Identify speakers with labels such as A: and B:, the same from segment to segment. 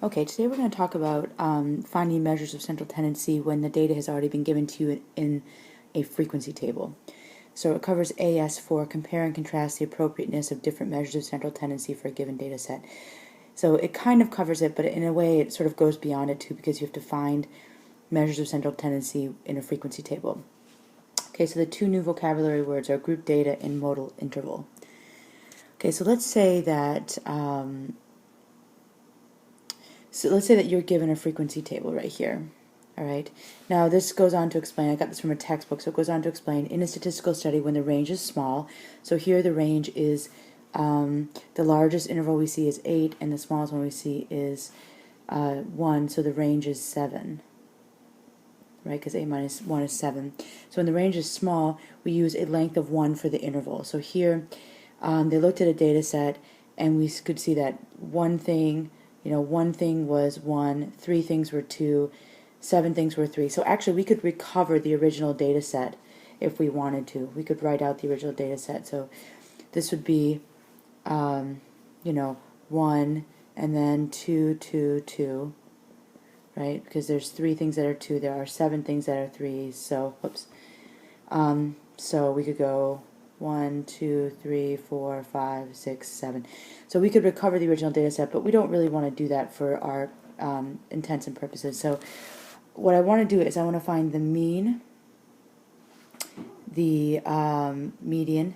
A: Okay, today we're going to talk about finding measures of central tendency when the data has already been given to you in a frequency table. So it covers AS for compare and contrast the appropriateness of different measures of central tendency for a given data set. So it kind of covers it, but in a way it sort of goes beyond it too, because you have to find measures of central tendency in a frequency table. Okay, so the two new vocabulary words are group data and modal interval. Okay, so let's say that you're given a frequency table right here. All right. Now this goes on to explain, I got this from a textbook, so it goes on to explain, in a statistical study when the range is small, so here the range is, the largest interval we see is 8, and the smallest one we see is 1, so the range is 7. Right, because 8 minus 1 is 7. So when the range is small, we use a length of 1 for the interval. So here, they looked at a data set, and we could see that one thing was 1, 3 things were 2, 7 things were 3. So actually we could recover the original data set if we wanted to. We could write out the original data set. So this would be, 1, and then 2, 2, 2, right? Because there's 3 things that are 2, there are 7 things that are 3, so, whoops. So we could go 1, 2, 3, 4, 5, 6, 7. So we could recover the original data set, but we don't really want to do that for our intents and purposes. So what I want to do is I want to find the mean, the median,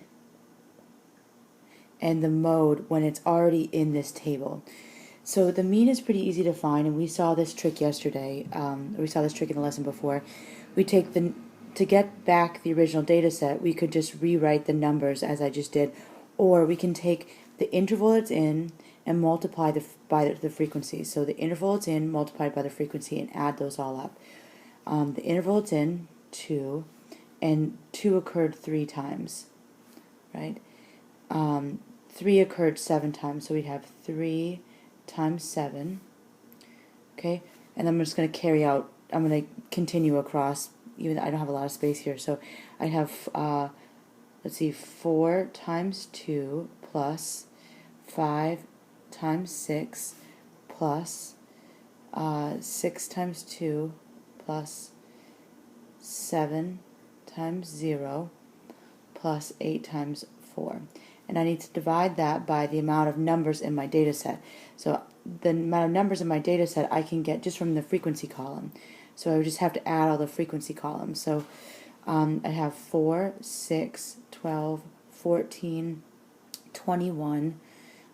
A: and the mode when it's already in this table. So the mean is pretty easy to find, and we saw this trick yesterday. We saw this trick in the lesson before. We take to get back the original data set, we could just rewrite the numbers as I just did, or we can take the interval it's in and multiply by the frequency. So the interval it's in multiplied by the frequency and add those all up. The interval it's in, 2, and 2 occurred 3 times, right? 3 occurred 7 times, so we'd have 3 times 7, okay? And I'm just going to carry out, I'm going to continue across, even though I don't have a lot of space here. So I have, let's see, 4 times 2 plus 5 times 6 plus 6 times 2 plus 7 times 0 plus 8 times 4. And I need to divide that by the amount of numbers in my data set. So the amount of numbers in my data set I can get just from the frequency column. So I would just have to add all the frequency columns. So I have 4, 6, 12, 14, 21,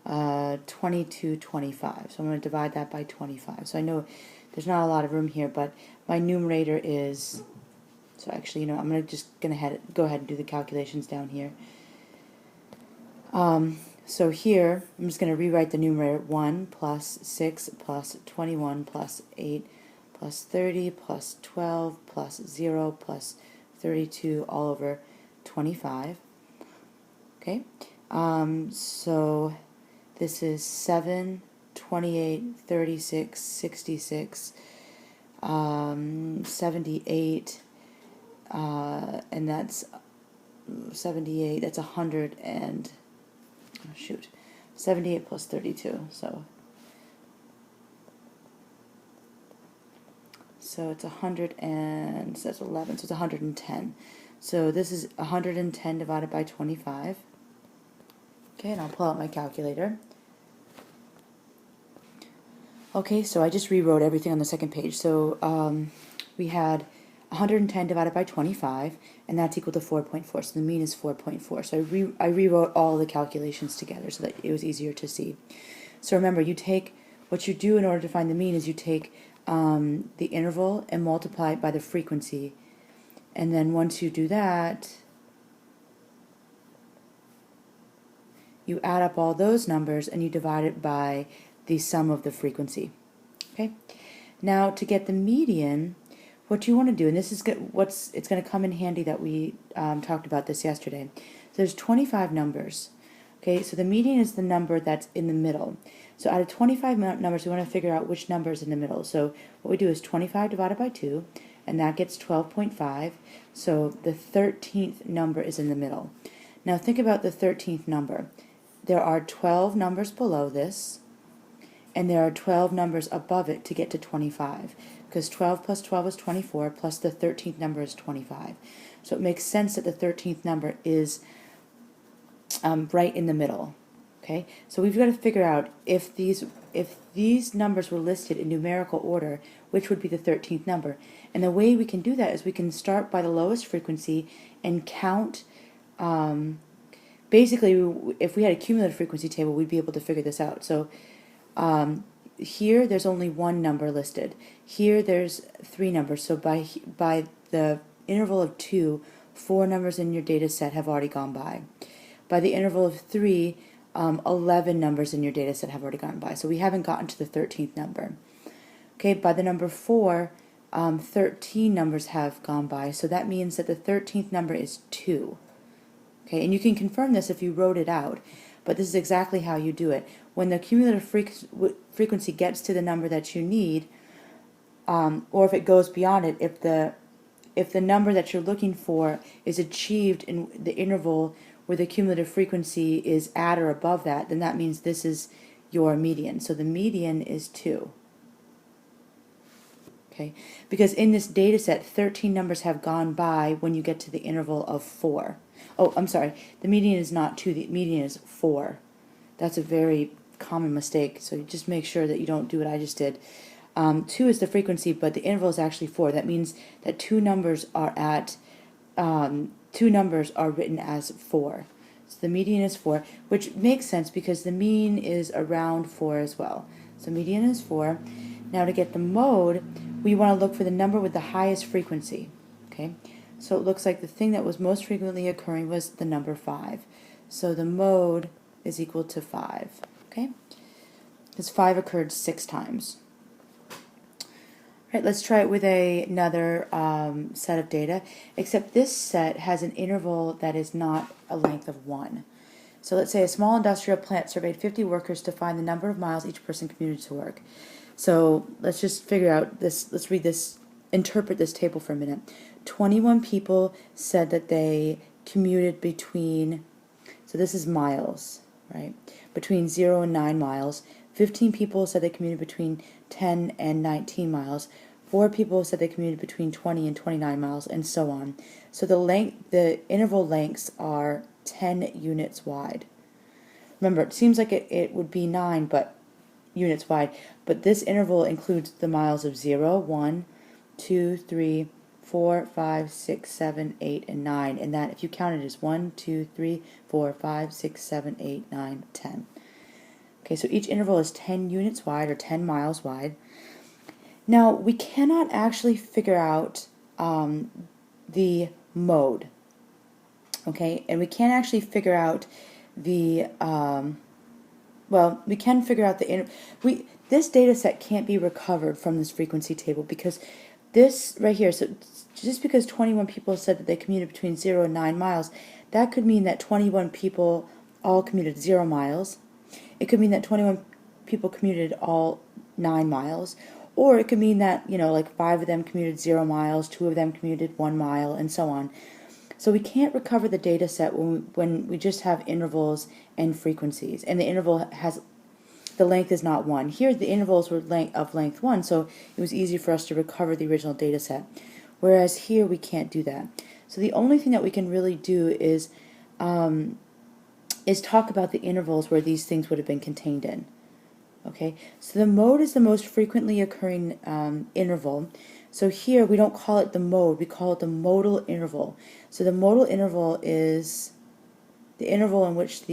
A: 22, 25. So I'm going to divide that by 25. So I know there's not a lot of room here, but my numerator is, so actually, I'm going to go ahead and do the calculations down here. So here, I'm just going to rewrite the numerator: 1 plus 6 plus 21 plus 8 plus 30 plus 12 plus 0 plus 32 all over 25. Okay, so this is 7, 28, 36, 66, 78, and that's 78, that's 100 and, 78 plus 32, so it's 100 and, so that's 11, so it's 110. So this is 110 divided by 25. Okay, and I'll pull out my calculator. Okay, so I just rewrote everything on the second page. So we had 110 divided by 25, and that's equal to 4.4. So the mean is 4.4. So I rewrote all the calculations together so that it was easier to see. So remember, what you do in order to find the mean is you take the interval and multiply it by the frequency. And then once you do that, you add up all those numbers and you divide it by the sum of the frequency. Okay? Now to get the median, what you want to do, and this is it's going to come in handy that we talked about this yesterday. So there's 25 numbers. Okay, so the median is the number that's in the middle. So out of 25 numbers, we want to figure out which number is in the middle. So what we do is 25 divided by 2, and that gets 12.5. So the 13th number is in the middle. Now think about the 13th number. There are 12 numbers below this, and there are 12 numbers above it to get to 25, because 12 plus 12 is 24, plus the 13th number is 25. So it makes sense that the 13th number is right in the middle. Okay, so we've got to figure out if these numbers were listed in numerical order, which would be the 13th number. And the way we can do that is we can start by the lowest frequency and count. Basically, if we had a cumulative frequency table, we'd be able to figure this out. So here there's only one number listed. Here there's 3 numbers. So by the interval of 2, 4 numbers in your data set have already gone by. By the interval of 3, 11 numbers in your data set have already gone by. So we haven't gotten to the 13th number. Okay, by the number 4, 13 numbers have gone by. So that means that the 13th number is 2. Okay, and you can confirm this if you wrote it out, but this is exactly how you do it. When the cumulative frequency gets to the number that you need, or if it goes beyond it, if the number that you're looking for is achieved in the interval where the cumulative frequency is at or above that, then that means this is your median. So the median is 2. Okay, because in this data set, 13 numbers have gone by when you get to the interval of 4. Oh, I'm sorry, the median is not 2, the median is 4. That's a very common mistake, so you just make sure that you don't do what I just did. 2 is the frequency, but the interval is actually 4. That means that 2 numbers are written as 4. So the median is 4, which makes sense because the mean is around 4 as well. So median is 4. Now to get the mode, we want to look for the number with the highest frequency. Okay, so it looks like the thing that was most frequently occurring was the number 5. So the mode is equal to 5. Okay, because 5 occurred 6 times. Right, let's try it with another set of data, except this set has an interval that is not a length of 1. So let's say a small industrial plant surveyed 50 workers to find the number of miles each person commuted to work. So let's just figure out this, let's read this, interpret this table for a minute. 21 people said that they commuted between, so this is miles, right, between 0 and 9 miles. 15 people said they commuted between 10 and 19 miles. 4 people said they commuted between 20 and 29 miles, and so on. So the interval lengths are 10 units wide. Remember, it seems like it would be 9 units wide, but this interval includes the miles of 0, 1, 2, 3, 4, 5, 6, 7, 8, and 9, and that, if you count it, is 1, 2, 3, 4, 5, 6, 7, 8, 9, 10. Okay, so each interval is 10 units wide, or 10 miles wide. Now, we cannot actually figure out the mode, okay, and we can't actually figure out the, well, we can figure out this data set can't be recovered from this frequency table because this right here, so just because 21 people said that they commuted between 0 and 9 miles, that could mean that 21 people all commuted 0 miles. It could mean that 21 people commuted all 9 miles. Or it could mean that, like 5 of them commuted 0 miles, 2 of them commuted 1 mile, and so on. So we can't recover the data set when we just have intervals and frequencies. And the interval the length is not 1. Here the intervals were of length 1, so it was easy for us to recover the original data set. Whereas here we can't do that. So the only thing that we can really do is talk about the intervals where these things would have been contained in. Okay, so the mode is the most frequently occurring interval. So here we don't call it the mode, we call it the modal interval. So the modal interval is the interval in which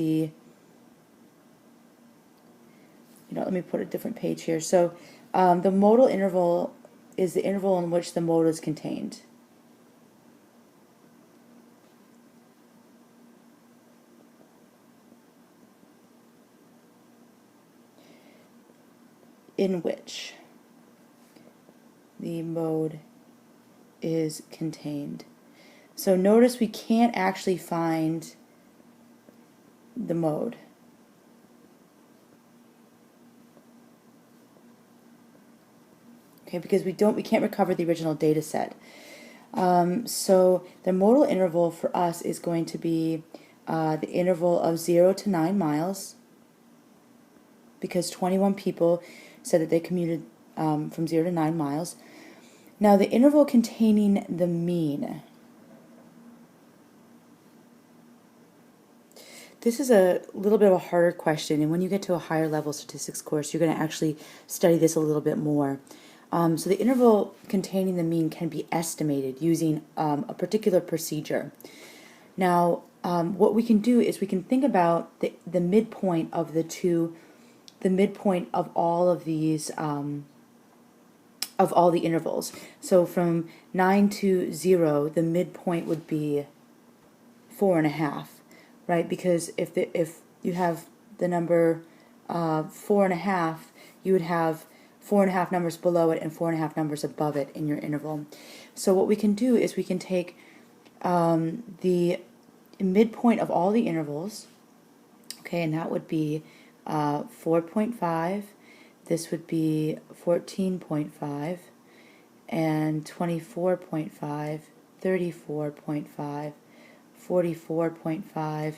A: let me put a different page here. So the modal interval is the interval in which the mode is contained. In which the mode is contained. So notice we can't actually find the mode. Okay, because we can't recover the original data set. So the modal interval for us is going to be the interval of 0 to 9 miles. because 21 people said that they commuted from 0 to 9 miles. Now the interval containing the mean. This is a little bit of a harder question, and when you get to a higher level statistics course, you're going to actually study this a little bit more. So the interval containing the mean can be estimated using a particular procedure. Now, what we can do is we can think about the midpoint of the midpoint of all of these, of all the intervals. So from 9 to 0, the midpoint would be 4.5, right? Because if you have the number 4.5, you would have 4.5 numbers below it and 4.5 numbers above it in your interval. So what we can do is we can take the midpoint of all the intervals, okay, and that would be 4.5, this would be 14.5, and 24.5, 34.5, 44.5,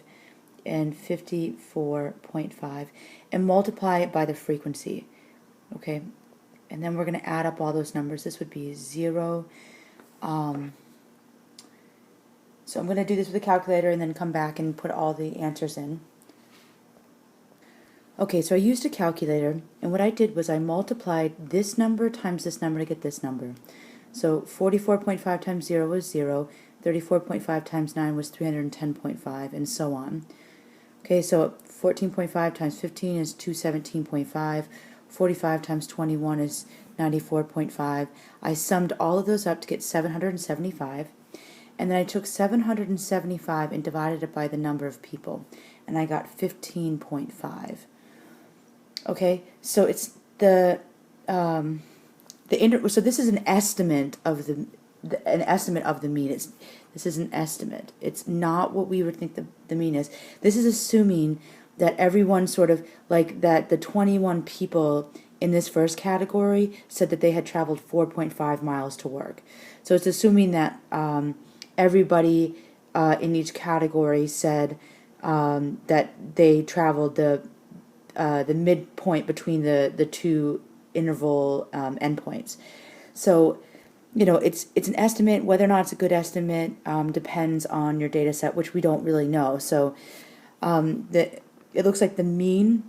A: and 54.5, and multiply it by the frequency, okay? And then we're going to add up all those numbers. This would be 0. So I'm going to do this with a calculator and then come back and put all the answers in. Okay, so I used a calculator, and what I did was I multiplied this number times this number to get this number. So 44.5 times 0 was 0, 34.5 times 9 was 310.5, and so on. Okay, so 14.5 times 15 is 217.5, 45 times 21 is 94.5. I summed all of those up to get 775, and then I took 775 and divided it by the number of people, and I got 15.5. Okay, so it's so this is an estimate of the mean. This is an estimate. It's not what we would think the mean is. This is assuming that everyone sort of, like, that the 21 people in this first category said that they had traveled 4.5 miles to work. So it's assuming that everybody in each category said that they traveled the midpoint between the two interval endpoints. So, you know, it's an estimate. Whether or not it's a good estimate depends on your data set, which we don't really know. So it looks like the mean,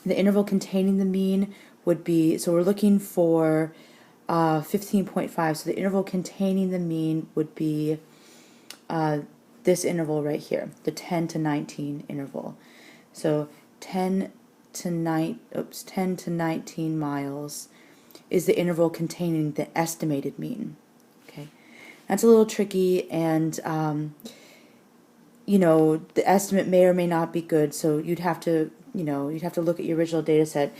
A: the interval containing the mean would be, so we're looking for 15.5. So the interval containing the mean would be this interval right here, the 10 to 19 interval. So 10 to 19 miles is the interval containing the estimated mean. Okay, that's a little tricky, and you know, the estimate may or may not be good. So you'd have to look at your original data set,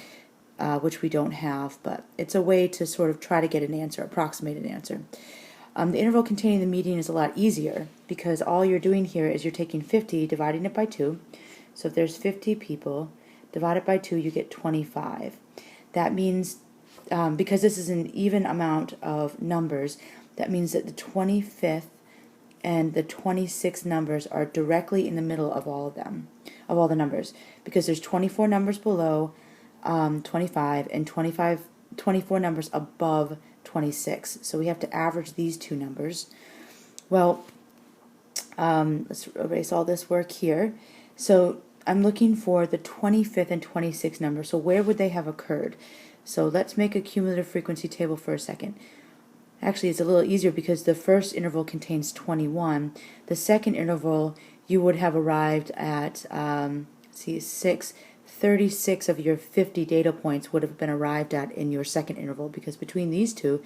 A: which we don't have, but it's a way to sort of try to get an answer, approximate an answer. The interval containing the median is a lot easier because all you're doing here is you're taking 50, dividing it by 2. So if there's 50 people, divided by 2, you get 25. That means, because this is an even amount of numbers, that means that the 25th and the 26th numbers are directly in the middle of all of them, of all the numbers, because there's 24 numbers below 25 and 24 numbers above 26. So we have to average these two numbers. Well, let's erase all this work here. So I'm looking for the 25th and 26th number. So where would they have occurred? So let's make a cumulative frequency table for a second. Actually, it's a little easier because the first interval contains 21. The second interval, you would have arrived at, 36 of your 50 data points would have been arrived at in your second interval, because between these two,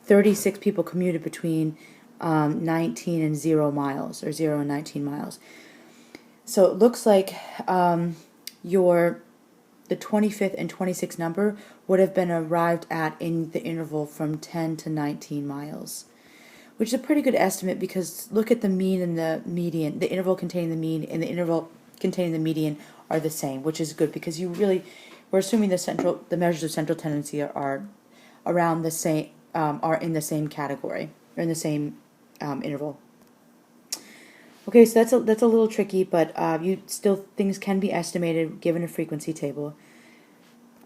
A: 36 people commuted between 19 and 0 miles, or 0 and 19 miles. So it looks like the 25th and 26th number would have been arrived at in the interval from 10 to 19 miles, which is a pretty good estimate because look at the mean and the median. The interval containing the mean and the interval containing the median are the same, which is good because we're assuming the measures of central tendency are around the same, are in the same category, or in the same interval. Okay, so that's a little tricky, but things can be estimated given a frequency table.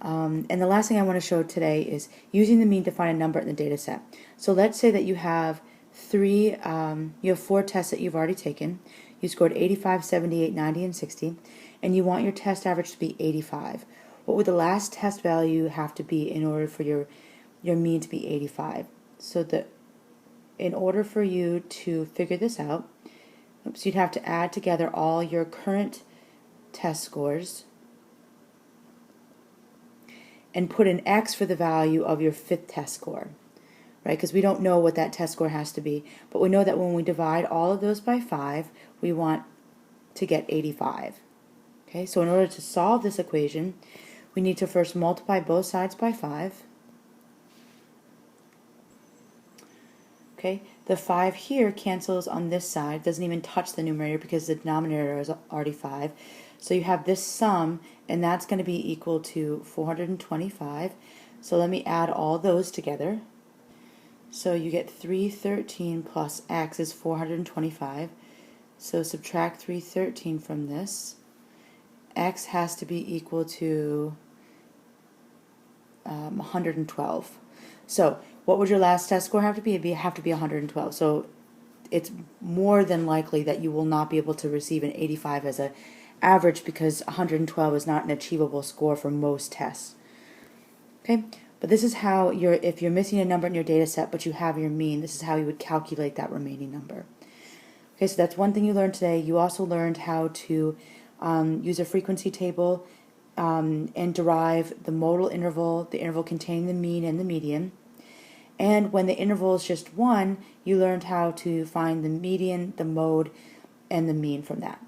A: And the last thing I want to show today is using the mean to find a number in the data set. So let's say that you have four tests that you've already taken. You scored 85, 78, 90, and 60, and you want your test average to be 85. What would the last test value have to be in order for your mean to be 85? So in order for you to figure this out, you'd have to add together all your current test scores and put an X for the value of your fifth test score, right? Because we don't know what that test score has to be, but we know that when we divide all of those by 5, we want to get 85. Okay, so in order to solve this equation, we need to first multiply both sides by 5. Okay, the 5 here cancels on this side, doesn't even touch the numerator because the denominator is already 5. So you have this sum, and that's going to be equal to 425. So let me add all those together. So you get 313 plus x is 425. So subtract 313 from this. X has to be equal to 112. So what would your last test score have to be? It'd have to be 112. So it's more than likely that you will not be able to receive an 85 as an average because 112 is not an achievable score for most tests. Okay, but this is how if you're missing a number in your data set but you have your mean, this is how you would calculate that remaining number. Okay, so that's one thing you learned today. You also learned how to use a frequency table and derive the modal interval, the interval containing the mean and the median. And when the interval is just 1, you learned how to find the median, the mode, and the mean from that.